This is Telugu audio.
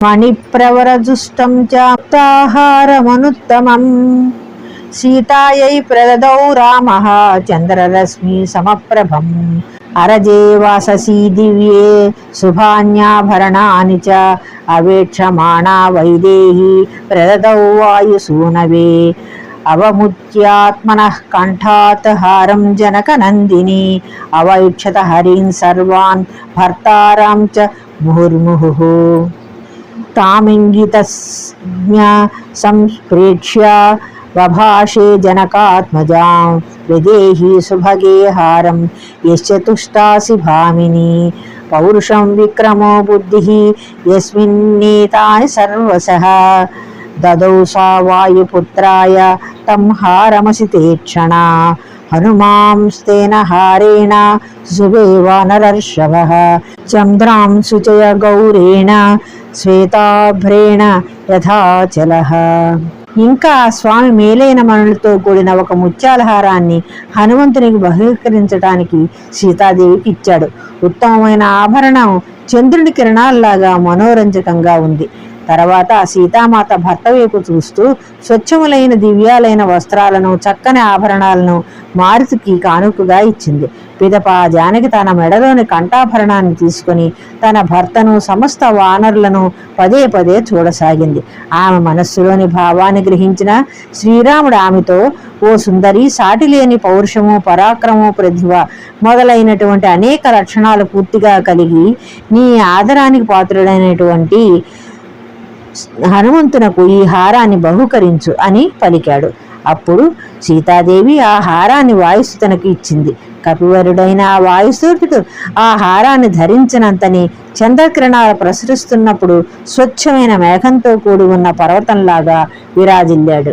మణిప్రవరజుష్టం చాప్తాహారమనుత్తమం సీతాయై ప్రదదౌ రామః చంద్రరశ్మి సమప్రభం అరజే వాససి దివ్యే శుభాన్యాభరణాని చ అవేక్షమాణా వైదేహి ప్రదదౌ వాయుసూనవే అవముచ్యాత్మనః కంఠాత్ హారం జనకనందిని అవైక్షత హరీన్ సర్వాన్ భర్తారాం చ ముహుర్ముహుః తామింగితస్జ్ఞ సంప్రేక్ష్య వభాషే జనకాత్మజాం విదేహి సుభగే హారం యశ్చతుష్టాసి భామిని పౌరుషం విక్రమో బుద్ధిః యస్మిన్నేతాని సర్వశః దదౌ సా వాయుపుత్రాయ తం హారమసితేక్షణా హనుమాంస్తేన హారేణ శుభేవ నరర్షభః చంద్రాం శుచయ గౌరేణ శ్వేతాభ్రేణ యథాచలః. ఇంకా స్వామి మేలైన మణులతో కూడిన ఒక ముత్యాల హారాన్ని హనుమంతునికి బహుకరించడానికి సీతాదేవికి ఇచ్చాడు. ఉత్తమమైన ఆభరణం చంద్రుడి కిరణాల్లాగా మనోరంజకంగా ఉంది. తర్వాత సీతామాత భర్త వైపు చూస్తూ స్వచ్ఛములైన దివ్యాలైన వస్త్రాలను చక్కని ఆభరణాలను మారుతికి కానుకగా ఇచ్చింది. పిదప జానకి తన మెడలోని కంఠాభరణాన్ని తీసుకుని తన భర్తను సమస్త వానరులను పదే పదే చూడసాగింది. ఆమె మనస్సులోని భావాన్ని గ్రహించిన శ్రీరాముడు ఆమెతో, ఓ సుందరి, సాటిలేని పౌరుషము, పరాక్రమము, ప్రతిభ మొదలైనటువంటి అనేక లక్షణాలు పూర్తిగా కలిగి నీ ఆదరానికి పాత్రుడైనటువంటి హనుమంతునకు ఈ హారాన్ని బహుకరించు అని పలికాడు. అప్పుడు సీతాదేవి ఆ హారాన్ని వాయుసుతునకు ఇచ్చింది. కపివరుడైన ఆ వాయుసూతుడు ఆ హారాన్ని ధరించినంతని చంద్రకిరణాలు ప్రసరిస్తున్నప్పుడు స్వచ్ఛమైన మేఘంతో కూడి ఉన్న పర్వతంలాగా విరాజిల్లాడు.